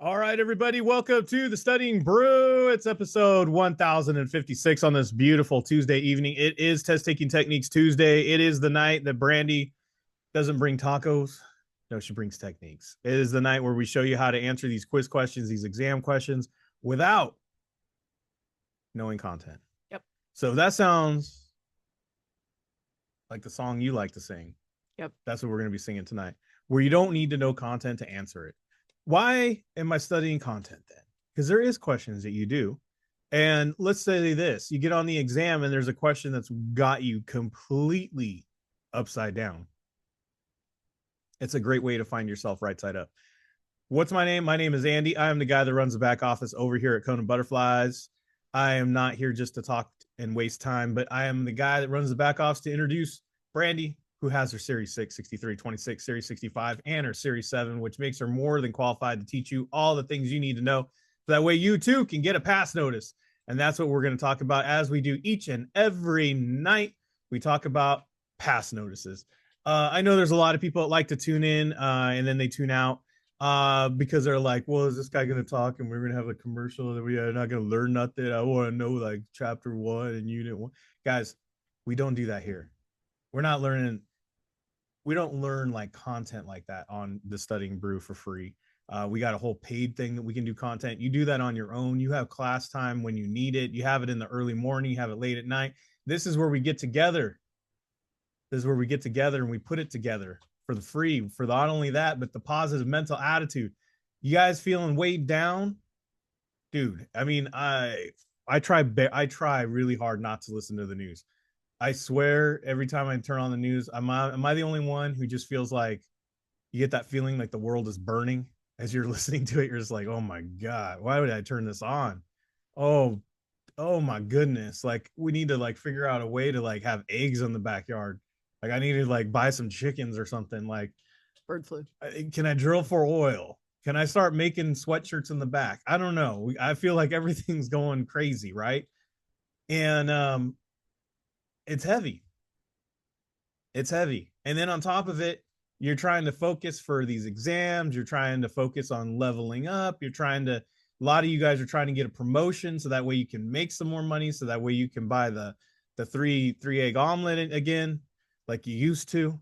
All right, everybody, welcome to the Studying Brew. It's episode 1056 on this beautiful Tuesday evening. It is Test Taking Techniques Tuesday. It is the night that Brandy doesn't bring tacos. No, she brings techniques. It is the night where we show you how to answer these quiz questions, these exam questions without knowing content. Yep. So if that sounds like the song you like to sing, Yep. That's what we're going to be singing tonight, where you don't need to know content to answer it. Why am I studying content then? Because there is questions that you do. And let's say this, you get on the exam and there's a question that's got you completely upside down. It's a great way to find yourself right side up. What's my name? My name is Andy. I am the guy that runs the back office over here at KonaButterflyz. I am not here just to talk and waste time, but I am the guy that runs the back office to introduce Brandy, who has her Series 6, 63, 26, Series 65, and her Series 7, which makes her more than qualified to teach you all the things you need to know. So that way you too can get a pass notice. And that's what we're going to talk about as we do each and every night. We talk about pass notices. I know there's a lot of people that like to tune in and then they tune out because they're like, well, is this guy going to talk and we're going to have a commercial that we are not going to learn nothing? I want to know like chapter 1 and unit 1. Guys, we don't do that here. We're not learning. We don't learn like content like that on the Studying Brew for free. We got a whole paid thing that we can do content. You do that on your own. You have class time when you need it. You have it in the early morning. You have it late at night. This is where we get together. This is where we get together and we put it together for the free, for not only that, but the positive mental attitude. You guys feeling weighed down? Dude, I mean, I try really hard not to listen to the news. I swear every time I turn on the news, am I the only one who just feels like you get that feeling like the world is burning as you're listening to it? You're just like, oh my God, why would I turn this on? Oh, oh my goodness. Like we need to like figure out a way to like have eggs in the backyard. Like I need to like buy some chickens or something. Like Bird flu. can I drill for oil? Can I start making sweatshirts in the back? I don't know. I feel like everything's going crazy, right? And it's heavy. It's heavy. And then on top of it, you're trying to focus for these exams. You're trying to focus on leveling up. A lot of you guys are trying to get a promotion so that way you can make some more money. So that way you can buy the three egg omelet again, like you used to.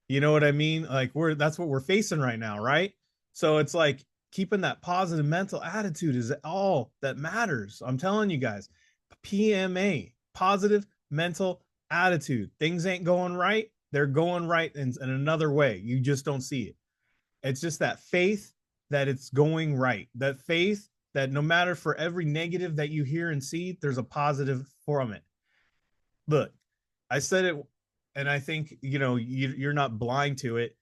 You know what I mean? Like that's what we're facing right now, right? So it's like keeping that positive mental attitude is all that matters. I'm telling you guys, PMA, positive mental attitude. Things ain't going right. They're going right in another way. You just don't see it. It's just that faith that it's going right. That faith that no matter for every negative that you hear and see, there's a positive from it. Look, I said it, and I think you're not blind to it.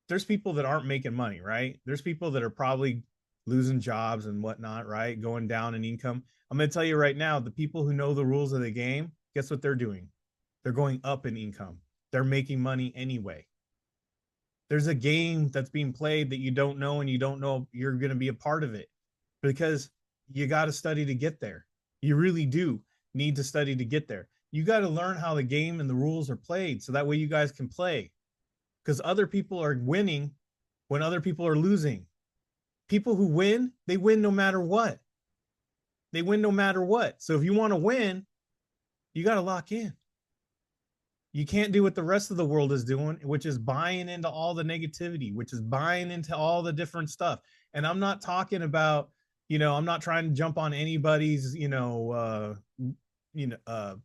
There's people that aren't making money, right? There's people that are probably losing jobs and whatnot, right? Going down in income. I'm going to tell you right now, the people who know the rules of the game, guess what they're doing? They're going up in income. They're making money anyway. There's a game that's being played that you don't know, and you don't know you're going to be a part of it because you got to study to get there. You really do need to study to get there. You got to learn how the game and the rules are played so that way you guys can play, because other people are winning when other people are losing. People who win, they win no matter what. They win no matter what. So if you want to win, you got to lock in. You can't do what the rest of the world is doing, which is buying into all the negativity, which is buying into all the different stuff. And I'm not talking about, I'm not trying to jump on anybody's,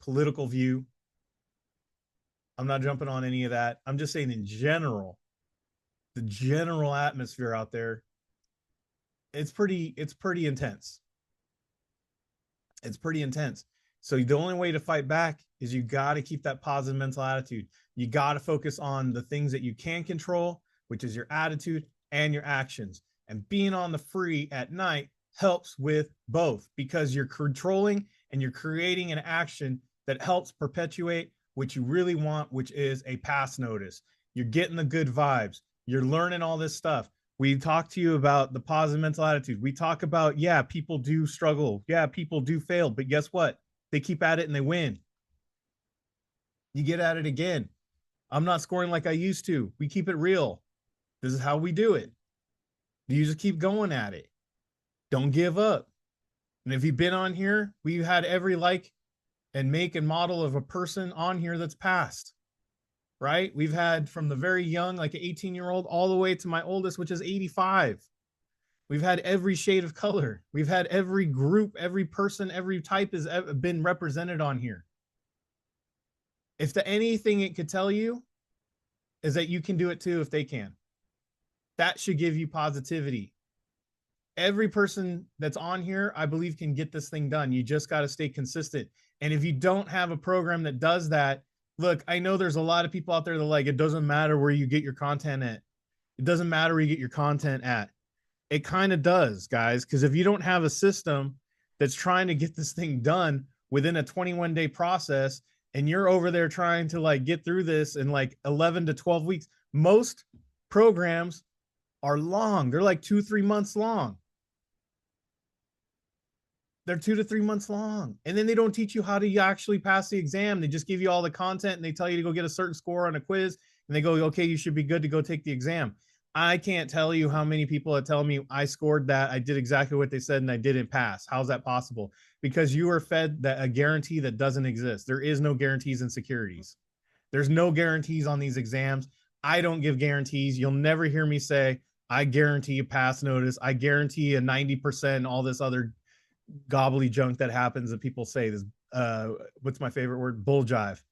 political view. I'm not jumping on any of that. I'm just saying in general, the general atmosphere out there, it's pretty intense. It's pretty intense. So the only way to fight back is you got to keep that positive mental attitude. You got to focus on the things that you can control, which is your attitude and your actions. And being on the free at night helps with both, because you're controlling and you're creating an action that helps perpetuate what you really want, which is a pass notice. You're getting the good vibes. You're learning all this stuff. We talk to you about the positive mental attitude. We talk about, yeah, people do struggle. Yeah, people do fail. But guess what? They keep at it and they win. You get at it again. I'm not scoring like I used to. We keep it real. This is how we do it. You just keep going at it. Don't give up. And if you've been on here, we've had every like and make and model of a person on here that's passed, right? We've had from the very young, like an 18-year-old, all the way to my oldest, which is 85. We've had every shade of color. We've had every group, every person, every type has been represented on here. If the anything it could tell you is that you can do it too if they can. That should give you positivity. Every person that's on here, I believe, can get this thing done. You just got to stay consistent. And if you don't have a program that does that, look, I know there's a lot of people out there that like, it doesn't matter where you get your content at. It doesn't matter where you get your content at. It kind of does, guys, because if you don't have a system that's trying to get this thing done within a 21-day process, and you're over there trying to like get through this in like 11 to 12 weeks, most programs are long. They're like 2-3 months long. They're 2 to 3 months long. And then they don't teach you how to actually pass the exam. They just give you all the content and they tell you to go get a certain score on a quiz. And they go, okay, you should be good to go take the exam. I can't tell you how many people are telling me I scored that. I did exactly what they said and I didn't pass. How's that possible? Because you are fed a guarantee that doesn't exist. There is no guarantees and securities. There's no guarantees on these exams. I don't give guarantees. You'll never hear me say, I guarantee a pass notice. I guarantee a 90%, all this other gobbly junk that happens that people say. This what's my favorite word? Bull jive.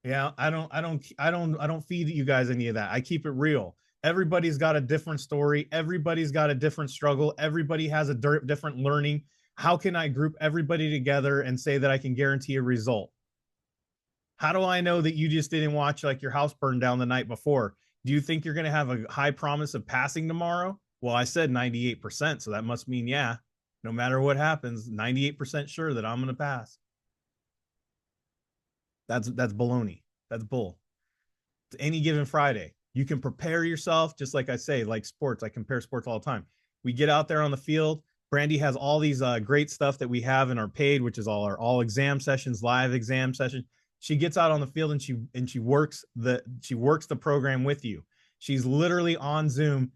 Yeah, I don't feed you guys any of that. I keep it real. Everybody's got a different story. Everybody's got a different struggle. Everybody has a different learning. How can I group everybody together and say that I can guarantee a result? How do I know that you just didn't watch like your house burn down the night before? Do you think you're going to have a high promise of passing tomorrow? Well, I said 98%, so that must mean, yeah, no matter what happens, 98% sure that I'm going to pass. That's baloney. That's bull. It's any given Friday. You can prepare yourself, just like I say, like sports. I compare sports all the time. We get out there on the field. Brandy has all these great stuff that we have in our paid, which is all exam sessions, live exam sessions. She gets out on the field and she works the program with you. She's literally on Zoom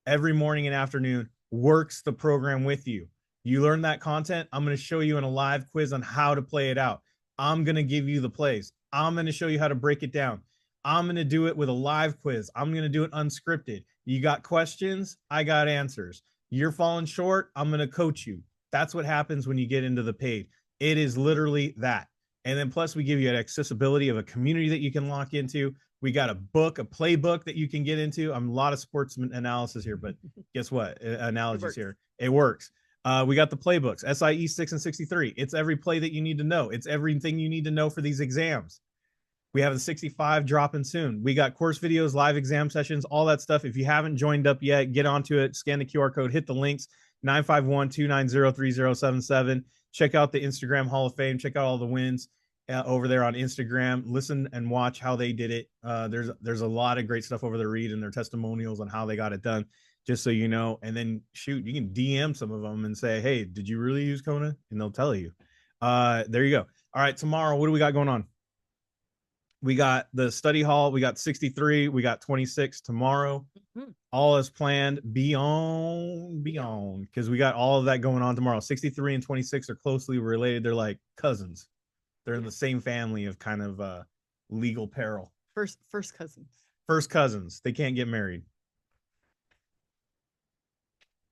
every morning and afternoon, works the program with you. You learn that content. I'm going to show you in a live quiz on how to play it out. I'm going to give you the plays. I'm going to show you how to break it down. I'm going to do it with a live quiz. I'm going to do it unscripted. You got questions? I got answers. You're falling short? I'm going to coach you. That's what happens when you get into the paid. It is literally that. And then plus we give you an accessibility of a community that you can lock into. We got a book, a playbook that you can get into. I'm a lot of sports analysis here, but guess what? Analogies here. It works. We got the playbooks, SIE 6 and 63. It's every play that you need to know. It's everything you need to know for these exams. We have the 65 dropping soon. We got course videos, live exam sessions, all that stuff. If you haven't joined up yet, get onto it, scan the QR code, hit the links, 951-290-3077. Check out the Instagram Hall of Fame. Check out all the wins over there on Instagram. Listen and watch how they did it. There's a lot of great stuff over there. Read and their testimonials on how they got it done, just so you know. And then shoot, you can DM some of them and say, hey, did you really use Kona? And they'll tell you. There you go. All right, tomorrow, what do we got going on? We got the study hall. We got 63. We got 26 tomorrow. Mm-hmm. All is planned. Beyond, because we got all of that going on tomorrow. 63 and 26 are closely related. They're like cousins. They're in the same family of kind of legal peril. First cousins. First cousins. They can't get married.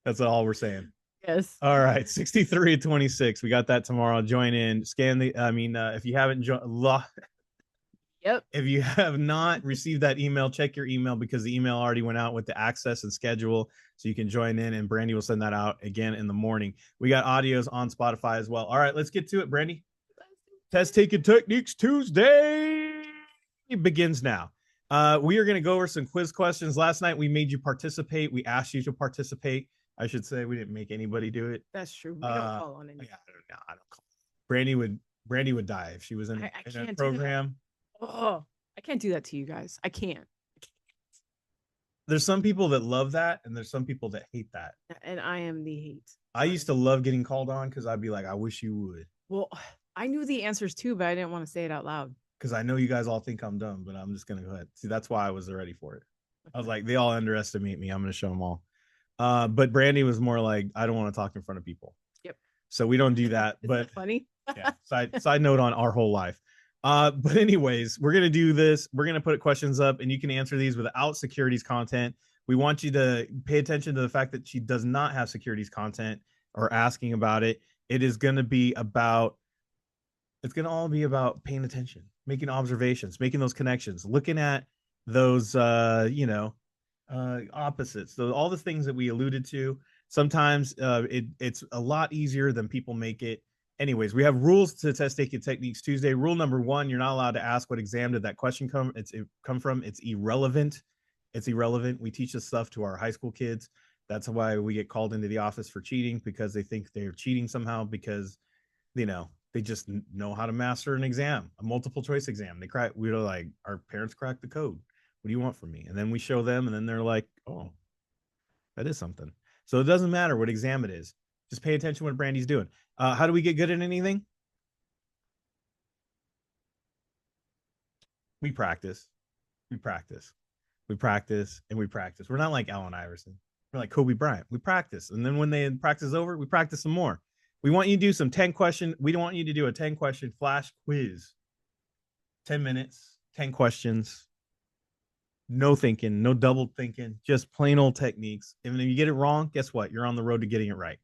That's all we're saying. Yes. All right. 63 and 26. We got that tomorrow. Join in. Scan the. If you haven't Yep. If you have not received that email, check your email because the email already went out with the access and schedule. So you can join in and Brandy will send that out again in the morning. We got audios on Spotify as well. All right, let's get to it, Brandy. Test Taking Techniques Tuesday begins now. We are going to go over some quiz questions. Last night we made you participate. We asked you to participate. I should say we didn't make anybody do it. That's true. We don't call on anybody. Yeah, I don't call. Brandy would die if she was in a program. Oh, I can't do that to you guys. I can't. There's some people that love that, and there's some people that hate that. And I am the hate. I used to love getting called on because I'd be like, I wish you would. Well, I knew the answers too, but I didn't want to say it out loud. Because I know you guys all think I'm dumb, but I'm just going to go ahead. See, that's why I was ready for it. I was like, they all underestimate me. I'm going to show them all. But Brandy was more like, I don't want to talk in front of people. Yep. So we don't do that. Isn't But that funny? yeah, side note on our whole life. But anyways, we're gonna do this. We're gonna put questions up, and you can answer these without securities content. We want you to pay attention to the fact that she does not have securities content or asking about it. It is gonna be about. It's gonna all be about paying attention, making observations, making those connections, looking at those, opposites. So all the things that we alluded to. Sometimes it's a lot easier than people make it. Anyways, we have rules to test taking techniques Tuesday. Rule number one: you're not allowed to ask what exam did that question come from. It's irrelevant. It's irrelevant. We teach this stuff to our high school kids. That's why we get called into the office for cheating, because they think they're cheating somehow because they just know how to master an exam, a multiple choice exam. We're like, our parents cracked the code. What do you want from me? And then we show them, and then they're like, oh, that is something. So it doesn't matter what exam it is. Just pay attention to what Brandy's doing. How do we get good at anything? We practice. We practice. We practice and we practice. We're not like Allen Iverson. We're like Kobe Bryant. We practice. And then when the practice is over, we practice some more. We want you to do some 10 question. We don't want you to do a 10 question flash quiz. 10 minutes, 10 questions. No thinking, no double thinking, just plain old techniques. And if you get it wrong, guess what? You're on the road to getting it right.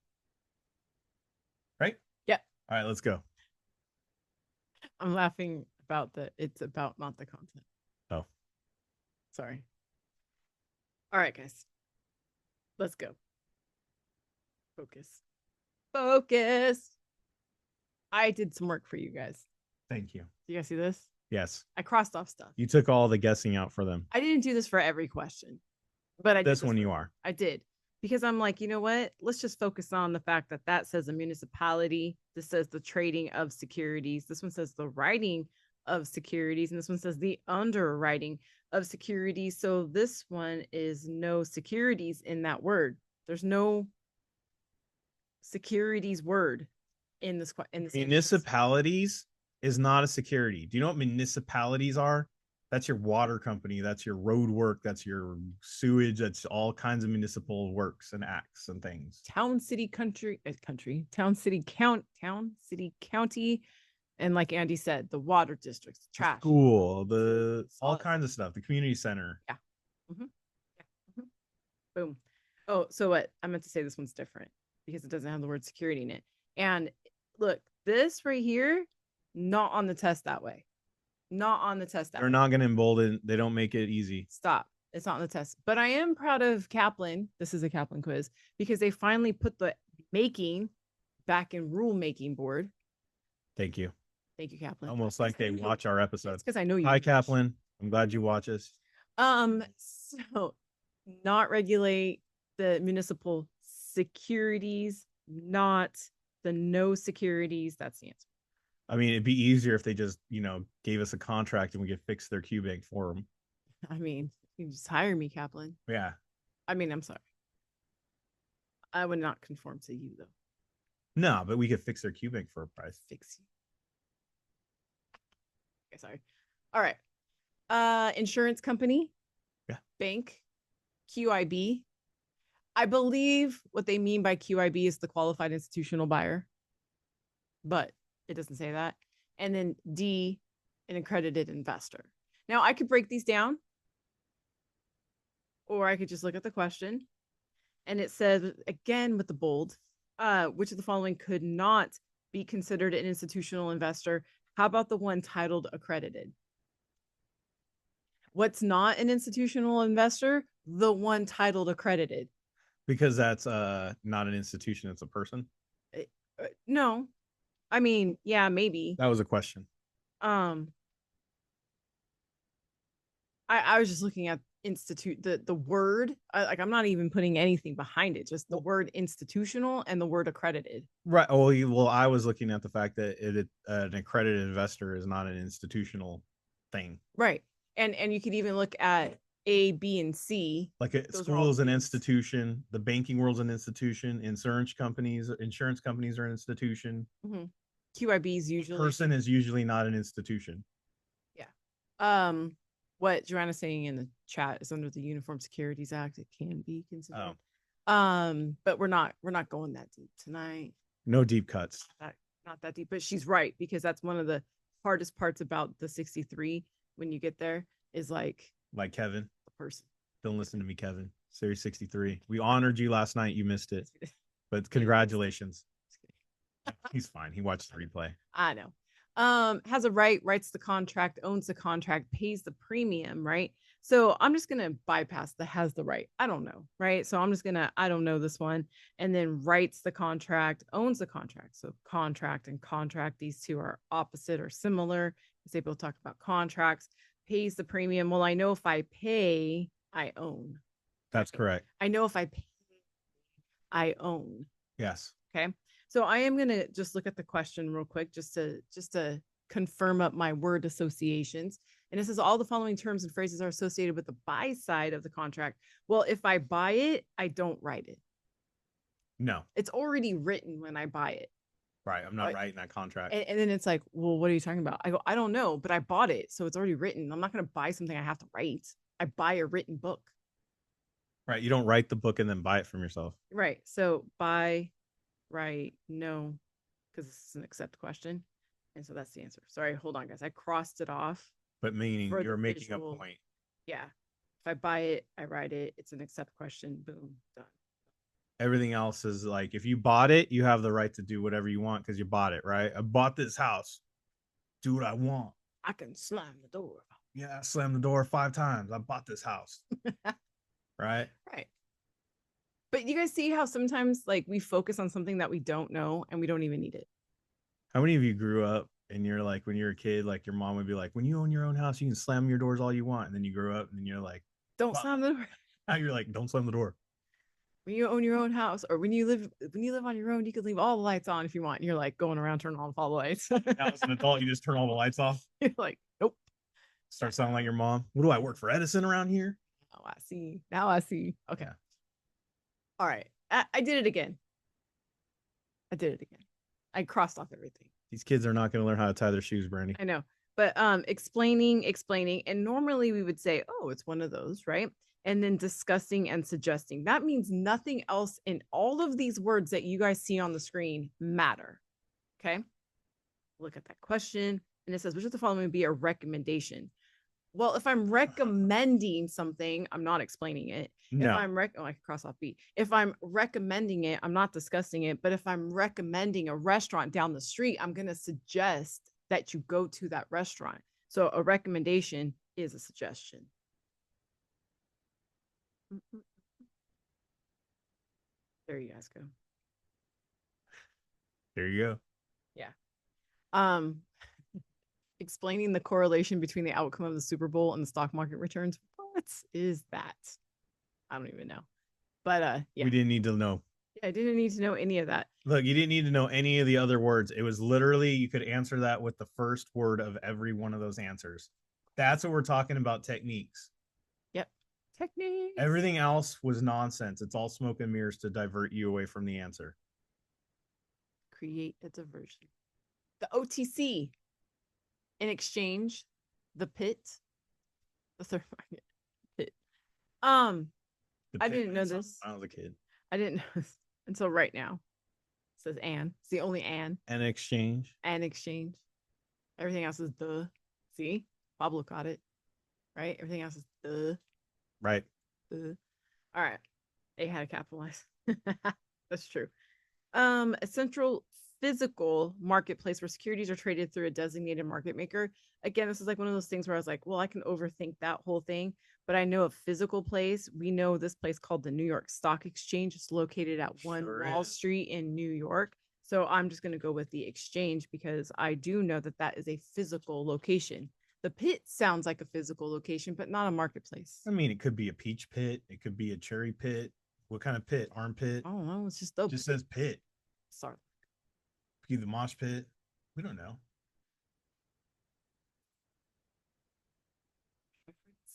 Right? Yeah. All right, let's go. I'm laughing about it's about not the content. Oh. Sorry. All right, guys. Let's go. Focus. Focus. I did some work for you guys. Thank you. Do you guys see this? Yes. I crossed off stuff. You took all the guessing out for them. I didn't do this for every question, but I did this one you are. I did, because I'm like, you know what? Let's just focus on the fact that that says a municipality. This says the trading of securities. This one says the writing of securities. And this one says the underwriting of securities. So this one is no securities in that word. There's no securities word in this. Municipalities is not a security. Do you know what municipalities are? That's your water company. That's your road work. That's your sewage. That's all kinds of municipal works and acts and things. Town, city, town, city, county. And like Andy said, the water districts, trash. The school, all kinds of stuff. The community center. Yeah. Mm-hmm. Yeah. Mm-hmm. Boom. Oh, so what? I meant to say this one's different because it doesn't have the word security in it. And look, this right here, not on the test that way. Not on the test. They're not going to embolden. They don't make it easy. Stop. It's not on the test. But I am proud of Kaplan. This is a Kaplan quiz because they finally put the making back in rule making board. Thank you. Thank you, Kaplan. Almost like they watch our episodes. Because I know you. Hi, Kaplan. I'm glad you watch us. So not regulate the municipal securities, not the no securities. That's the answer. I mean, it'd be easier if they just, gave us a contract and we could fix their Q bank for them. I mean, you just hire me, Kaplan. Yeah. I mean, I'm sorry. I would not conform to you, though. No, but we could fix their Q bank for a price. Fix you. Okay, sorry. All right. Insurance company. Yeah. Bank. QIB. I believe what they mean by QIB is the qualified institutional buyer. But it doesn't say that. And then D, an accredited investor. Now I could break these down, or I could just look at the question. And it says, again, with the bold, which of the following could not be considered an institutional investor? How about the one titled accredited? What's not an institutional investor? The one titled accredited. Because that's not an institution, it's a person. No. I mean, yeah, maybe. That was a question. I was just looking at institute, the word. I'm not even putting anything behind it. Just the word institutional and the word accredited. Right. Well, I was looking at the fact that an accredited investor is not an institutional thing. Right. And you could even look at A, B, and C. Like a school is an institution. The banking world's an institution. Insurance companies are an institution. Mm-hmm. QIB is usually. Person is usually not an institution. Yeah. What Joanna's saying in the chat is under the Uniform Securities Act. It can be considered. But we're not going that deep tonight. No deep cuts. Not, not that deep, but she's right because that's one of the hardest parts about the 63 when you get there is like Kevin. the person. Don't listen to me, Kevin. Series 63. We honored you last night. You missed it. But congratulations. He's fine. He watched the replay. I know. Has a right, writes the contract, owns the contract, pays the premium, right? So I'm just gonna bypass the has the right. I don't know, right? So I'm just gonna I don't know this one, and then writes the contract, owns the contract. So contract and contract, these two are opposite or similar. Because they both talk about contracts. Pays the premium. Well, I know if I pay, I own. That's correct. I know if I pay, I own. Yes. Okay. So I am gonna just look at the question real quick, just to confirm up my word associations. And it says all the following terms and phrases are associated with the buy side of the contract. Well, if I buy it, I don't write it. No. It's already written when I buy it. Right. I'm not writing that contract. And then it's like, well, what are you talking about? I go, I don't know, but I bought it, so it's already written. I'm not gonna buy something I have to write. I buy a written book. Right. You don't write the book and then buy it from yourself. Right. So buy, write, no, because this is an accept question. And so that's the answer. Sorry, hold on, guys. I crossed it off. But meaning For the you're making visual. a point. Yeah. If I buy it, I write it. It's an accept question. Boom, done. Everything else is like if you bought it, you have the right to do whatever you want because you bought it, right? I bought this house. Do what I want. I can slam the door. Yeah, I slammed the door 5 times. I bought this house. Right? Right. But you guys see how sometimes like we focus on something that we don't know and we don't even need it. How many of you grew up and you're like, when you're a kid, like your mom would be like, when you own your own house, you can slam your doors all you want. And then you grew up and you're like, Don't slam the door. Now you're like, don't slam the door. When you own your own house or when you live on your own, you can leave all the lights on if you want. And you're like going around turning on all the lights. Now as an adult, you just turn all the lights off. You're like, nope. Start sounding like your mom. What do I work for Edison around here? Oh, I see. Now I see. Okay. Yeah. All right. I did it again. I did it again. I crossed off everything. These kids are not going to learn how to tie their shoes, Brandy. I know. But explaining, and normally we would say, oh, it's one of those, right? And then discussing and suggesting. That means nothing else in all of these words that you guys see on the screen matter. Okay. Look at that question. And it says, which of the following would be a recommendation? Well, if I'm recommending something, I'm not explaining it. No. If I'm I can cross off B. If I'm recommending it, I'm not discussing it. But if I'm recommending a restaurant down the street, I'm going to suggest that you go to that restaurant. So a recommendation is a suggestion. There you guys go. There you go. Yeah. Explaining the correlation between the outcome of the Super Bowl and the stock market returns. What is that? I don't even know. But yeah. We didn't need to know. I didn't need to know any of that. Look, you didn't need to know any of the other words. It was literally, you could answer that with the first word of every one of those answers. That's what we're talking about, techniques. Yep. Techniques. Everything else was nonsense. It's all smoke and mirrors to divert you away from the answer. Create a diversion. The OTC. In exchange, the pit. The third market. Pit. I didn't know this. I was a kid. I didn't know this until right now. It says Anne. It's the only Anne. An exchange. An exchange. Everything else is the. See? Pablo caught it. Right? Everything else is the. Right. The. All right. They had to capitalize. That's true. A central physical marketplace where securities are traded through a designated market maker. Again, this is like one of those things where I was like, well, I can overthink that whole thing, but I know a physical place. We know this place called the New York Stock Exchange. It's located at One Wall Street in New York. So I'm just going to go with the exchange because I do know that that is a physical location. The pit sounds like a physical location, but not a marketplace. I mean, it could be a peach pit. It could be a cherry pit. What kind of pit? Armpit? I don't know. It's just the. It just says pit. Sorry. Be the mosh pit. We don't know.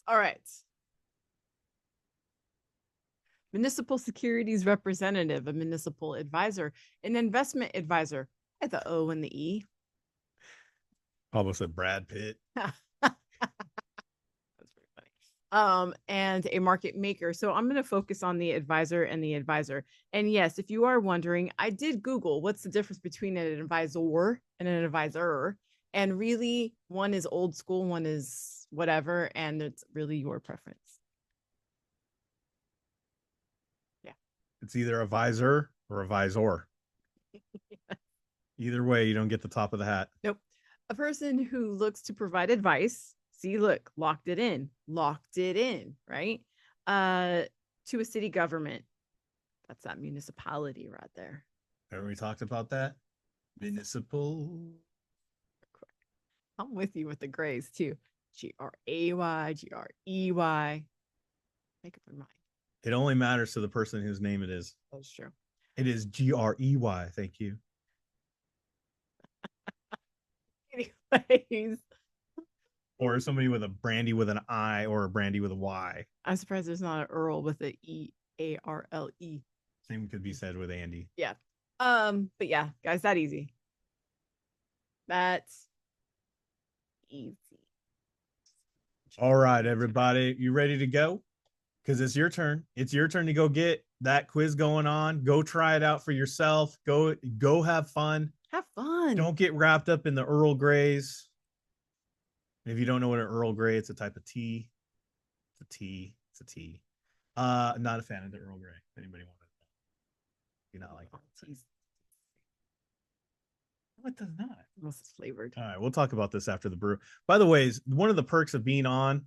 All right. Municipal securities representative, a municipal advisor, an investment advisor. I had the O and the E. Almost a Brad Pitt. That's pretty funny. and a market maker. So I'm going to focus on the advisor and the advisor. And yes, if you are wondering, I did Google what's the difference between an advisor and an advisor. And really, one is old school, one is whatever, and it's really your preference. Yeah. It's either a visor or a visor. Either way, you don't get the top of the hat. Nope. A person who looks to provide advice. See, look, locked it in, right? To a city government. That's that municipality right there. Remember we talked about that? Municipal. I'm with you with the grays too. Gray, Grey. Make up your mind. It only matters to the person whose name it is. That's true. It is Grey. Thank you. Anyways. Or somebody with a Brandy with an I or a Brandy with a Y. I'm surprised there's not an Earl with a Earle. Same could be said with Andy. Yeah. But yeah, guys, that easy. That's easy. All right, everybody. You ready to go? Because it's your turn. It's your turn to go get that quiz going on. Go try it out for yourself. Go have fun. Have fun. Don't get wrapped up in the Earl Greys. If you don't know what an Earl Grey, it's a type of tea. It's a tea. It's a tea. Not a fan of the Earl Grey. If anybody wanted that. You're not like that. What does not? Unless it's flavored. All right, we'll talk about this after the brew. By the way, one of the perks of being on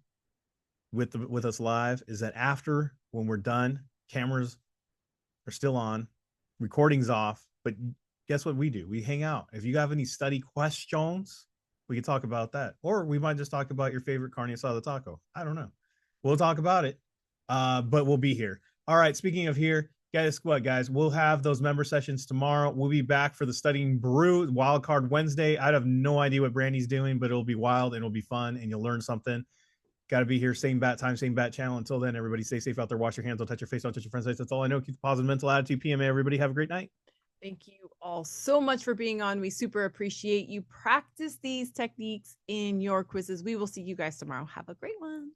with us live is that after, when we're done, cameras are still on, recording's off, but guess what we do? We hang out. If you have any study questions, we can talk about that. Or we might just talk about your favorite carne asada taco. I don't know. We'll talk about it, but we'll be here. All right, speaking of here, guys, what, guys? We'll have those member sessions tomorrow. We'll be back for the Studying Brew Wild Card Wednesday. I have no idea what Brandy's doing, but it'll be wild and it'll be fun and you'll learn something. Got to be here, same bat time, same bat channel. Until then, everybody stay safe out there. Wash your hands. Don't touch your face. Don't touch your friends' face. That's all I know. Keep a positive mental attitude. PMA, everybody. Have a great night. Thank you all so much for being on. We super appreciate you. Practice these techniques in your quizzes. We will see you guys tomorrow. Have a great one.